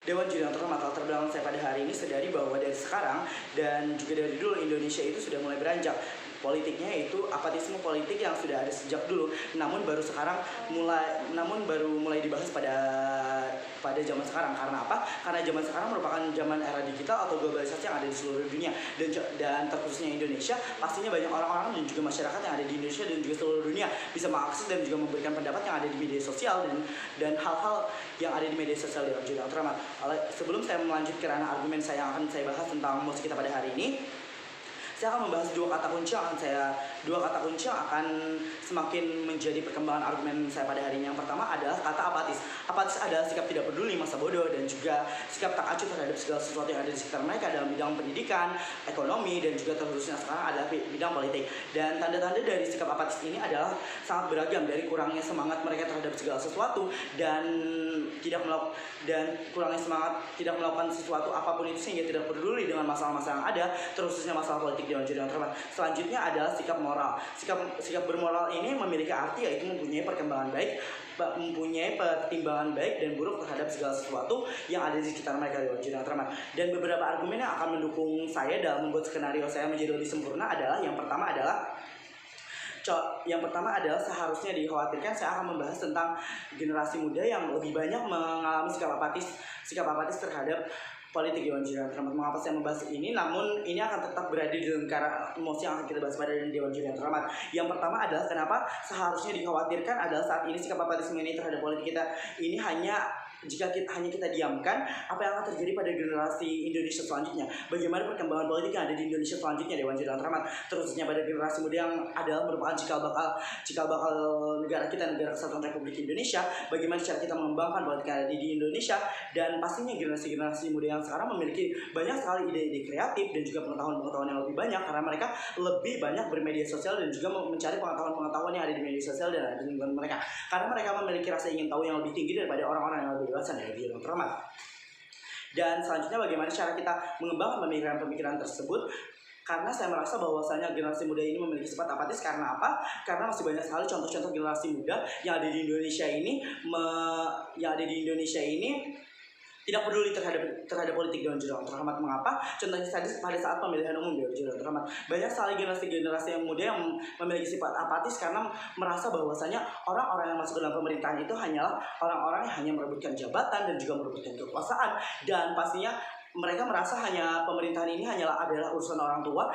Dewan Juri yang terhormat, latar belakang saya pada hari ini sadari bahwa dari sekarang dan juga dari dulu Indonesia itu sudah mulai beranjak. Politiknya itu apatisme politik yang sudah ada sejak dulu, namun baru mulai dibahas pada zaman sekarang. Karena apa? Karena zaman sekarang merupakan zaman era digital atau globalisasi yang ada di seluruh dunia, dan terkhususnya Indonesia. Pastinya banyak orang-orang dan juga masyarakat yang ada di Indonesia dan juga seluruh dunia bisa mengakses dan juga memberikan pendapat yang ada di media sosial dan hal-hal yang ada di media sosial Dewan Juri yang terhormat. Sebelum saya melanjutkan karena argumen saya yang akan saya bahas tentang musik kita pada hari ini, saya akan membahas dua kata kunci yang akan semakin menjadi perkembangan argumen saya pada hari ini. Yang pertama adalah kata apatis. Apatis adalah sikap tidak peduli, masa bodoh, dan juga sikap tak acuh terhadap segala sesuatu yang ada di sekitar mereka dalam bidang pendidikan, ekonomi, dan juga terkhususnya sekarang adalah bidang politik. Dan tanda-tanda dari sikap apatis ini adalah sangat beragam, dari kurangnya semangat mereka terhadap segala sesuatu dan kurangnya semangat tidak melakukan sesuatu apapun itu sehingga tidak peduli dengan masalah-masalah yang ada, terkhususnya masalah politik Dewan Juri yang terhormat. Selanjutnya adalah sikap moral. Sikap bermoral ini memiliki arti yaitu mempunyai pertimbangan baik dan buruk terhadap segala sesuatu yang ada di sekitar mereka Dewan Juri yang terhormat. Dan beberapa argumen yang akan mendukung saya dalam membuat skenario saya menjadi lebih sempurna adalah yang pertama adalah seharusnya dikhawatirkan saya akan membahas tentang generasi muda yang lebih banyak mengalami sikap apatis terhadap politik Dewan Juri yang terhormat. Mengapa saya membahas ini? Namun ini akan tetap berada di lingkaran emosi yang akan kita bahas pada Dewan Juri yang terhormat. Yang pertama adalah kenapa seharusnya dikhawatirkan adalah saat ini sikap apatisme ini terhadap politik kita ini jika kita diamkan, apa yang akan terjadi pada generasi Indonesia selanjutnya? Bagaimana perkembangan politik yang ada di Indonesia selanjutnya Dewan Juri yang terhormat? Terusnya pada generasi muda yang adalah merupakan cikal bakal negara kita, negara kesatuan Republik Indonesia. Bagaimana cara kita mengembangkan politik yang ada di Indonesia? Dan pastinya generasi muda yang sekarang memiliki banyak sekali ide-ide kreatif dan juga pengetahuan yang lebih banyak, karena mereka lebih banyak bermedia sosial dan juga mencari pengetahuan yang ada di media sosial dan ada di lingkungan mereka, karena mereka memiliki rasa ingin tahu yang lebih tinggi daripada orang-orang yang lebih dewasa Dewan Juri yang terhormat. Dan selanjutnya bagaimana cara kita mengembangkan pemikiran tersebut? Karena saya merasa bahwasanya generasi muda ini memiliki sifat apatis. Karena apa? Karena masih banyak sekali contoh-contoh generasi muda yang ada di Indonesia ini tidak peduli terhadap politik Dewan Juri yang terhormat. Mengapa? Contohnya tadi pada saat pemilihan umum Dewan Juri yang terhormat, banyak sekali generasi yang muda yang memiliki sifat apatis karena merasa bahwasanya orang-orang yang masuk ke dalam pemerintahan itu hanyalah orang-orang yang hanya merebutkan jabatan dan juga merebutkan kekuasaan, dan pastinya mereka merasa pemerintahan ini adalah urusan orang tua,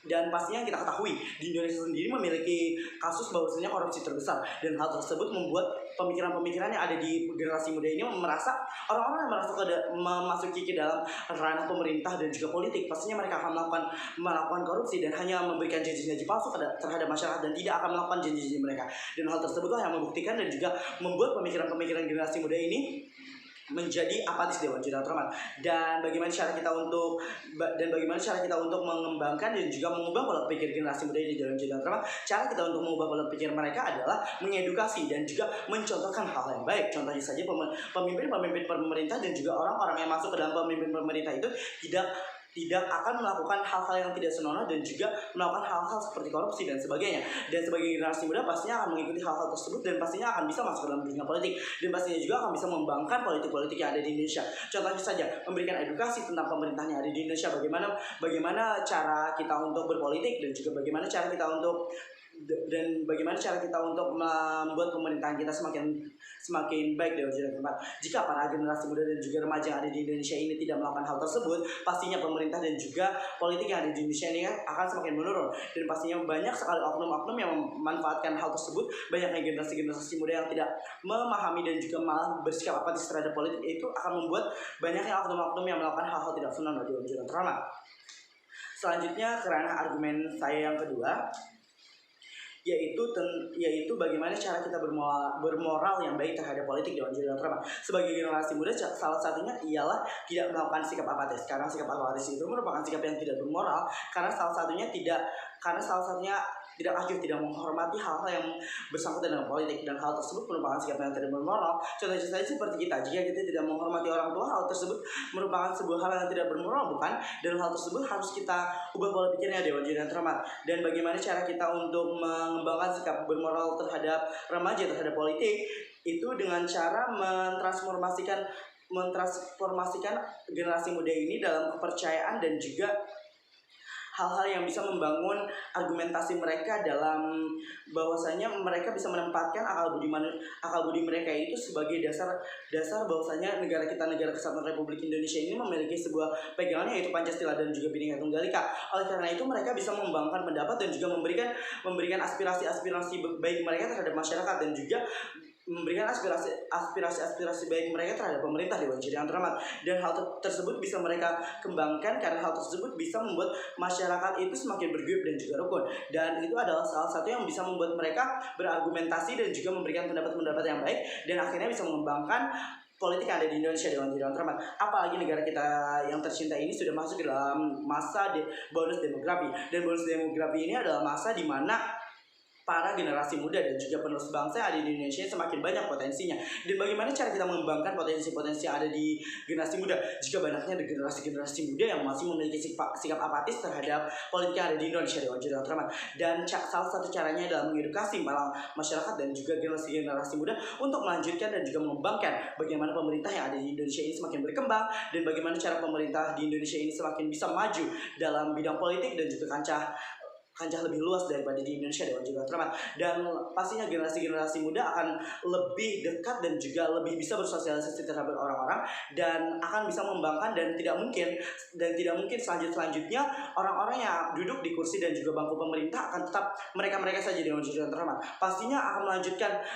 dan pastinya yang kita ketahui di Indonesia sendiri memiliki kasus bahwasanya korupsi terbesar, dan hal tersebut membuat pemikiran-pemikiran yang ada di generasi muda ini merasa orang-orang yang memasuki ke dalam ranah pemerintah dan juga politik pastinya mereka akan melakukan korupsi dan hanya memberikan janji-janji palsu terhadap masyarakat dan tidak akan melakukan janji-janji mereka, dan hal tersebutlah yang membuktikan dan juga membuat pemikiran-pemikiran generasi muda ini menjadi apatis Dewan Juri yang terhormat. Dan bagaimana cara kita untuk mengembangkan dan juga mengubah pola pikir generasi muda di Dewan Juri yang terhormat? Cara kita untuk mengubah pola pikir mereka adalah mengedukasi dan juga mencontohkan hal yang baik. Contohnya saja pemimpin pemerintah dan juga orang-orang yang masuk ke dalam pemimpin pemerintah itu tidak akan melakukan hal-hal yang tidak senonoh dan juga melakukan hal-hal seperti korupsi dan sebagainya. Dan sebagai generasi muda pastinya akan mengikuti hal-hal tersebut dan pastinya akan bisa masuk ke dalam dunia politik, dan pastinya juga akan bisa membangkang politik-politik yang ada di Indonesia. Contohnya saja memberikan edukasi tentang pemerintahan yang ada di Indonesia, bagaimana cara kita untuk berpolitik dan juga bagaimana cara kita untuk membuat pemerintahan kita semakin baik Dewan Juri yang terhormat. Jika para generasi muda dan juga remaja yang ada di Indonesia ini tidak melakukan hal tersebut, pastinya pemerintah dan juga politik yang ada di Indonesia ini akan semakin menurun, dan pastinya banyak sekali oknum-oknum yang memanfaatkan hal tersebut. Banyaknya generasi muda yang tidak memahami dan juga malah bersikap apatis terhadap politik itu akan membuat banyaknya oknum-oknum yang melakukan hal-hal tidak senonoh Dewan Juri yang terhormat. Selanjutnya karena argumen saya yang kedua yaitu bagaimana cara kita bermoral yang baik terhadap politik Dewan Juri yang terhormat. Sebagai generasi muda, salah satunya ialah tidak melakukan sikap apatis, karena sikap apatis itu merupakan sikap yang tidak bermoral, karena salah satunya tidak acuh, tidak menghormati hal-hal yang bersangkutan dengan politik, dan hal tersebut merupakan sikap yang tidak bermoral. Contohnya saja seperti jika kita tidak menghormati orang tua, hal tersebut merupakan sebuah hal yang tidak bermoral, bukan? Dan hal tersebut harus kita ubah pola pikirnya Dewan Juri yang terhormat. Dan bagaimana cara kita untuk mengembangkan sikap bermoral terhadap remaja terhadap politik itu dengan cara mentransformasikan mentransformasikan generasi muda ini dalam kepercayaan dan juga hal-hal yang bisa membangun argumentasi mereka dalam bahwasanya mereka bisa menempatkan akal budi mereka itu sebagai dasar bahwasanya negara kita, Negara Kesatuan Republik Indonesia ini memiliki sebuah pegangan yaitu Pancasila dan juga Bhinneka Tunggal Ika. Oleh karena itu mereka bisa membangun pendapat dan juga memberikan aspirasi baik mereka terhadap masyarakat dan juga memberikan aspirasi baik mereka terhadap pemerintah Dewan Juri yang terhormat, dan hal tersebut bisa mereka kembangkan karena hal tersebut bisa membuat masyarakat itu semakin berguyup dan juga rukun, dan itu adalah salah satu yang bisa membuat mereka berargumentasi dan juga memberikan pendapat-pendapat yang baik dan akhirnya bisa mengembangkan politik yang ada di Indonesia Dewan Juri yang terhormat. Apalagi negara kita yang tercinta ini sudah masuk ke dalam masa bonus demografi, dan bonus demografi ini adalah masa di mana para generasi muda dan juga penerus bangsa yang ada di Indonesia semakin banyak potensinya. Dan bagaimana cara kita mengembangkan potensi-potensi yang ada di generasi muda jika banyaknya generasi muda yang masih memiliki sikap apatis terhadap politik yang ada di Indonesia Dewan Juri yang terhormat. Dan salah satu caranya adalah mengedukasi para masyarakat dan juga generasi muda untuk melanjutkan dan juga mengembangkan bagaimana pemerintah yang ada di Indonesia ini semakin berkembang, dan bagaimana cara pemerintah di Indonesia ini semakin bisa maju dalam bidang politik dan juga kancah lebih luas daripada di Indonesia Dewan Juri yang terhormat. Dan pastinya generasi muda akan lebih dekat dan juga lebih bisa bersosialisasi terhadap orang-orang dan akan bisa membanggakan, dan tidak mungkin selanjutnya orang-orang yang duduk di kursi dan juga bangku pemerintah akan tetap mereka saja Dewan Juri yang terhormat. Pastinya akan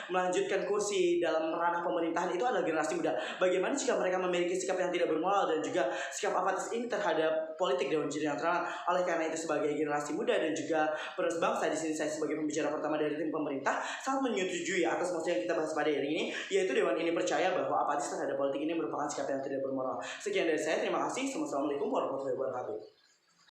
melanjutkan kursi dalam ranah pemerintahan itu adalah generasi muda. Bagaimana jika mereka memiliki sikap yang tidak bermoral dan juga sikap apatis ini terhadap politik Dewan Juri yang terhormat? Oleh karena itu sebagai generasi muda dan juga penerus bangsa, di sini saya sebagai pembicara pertama dari tim pemerintah sangat menyetujui atas mosi yang kita bahas pada hari ini, yaitu Dewan ini percaya bahwa apatis terhadap politik ini merupakan sikap yang tidak bermoral. Sekian dari saya, terima kasih. Assalamualaikum warahmatullahi wabarakatuh.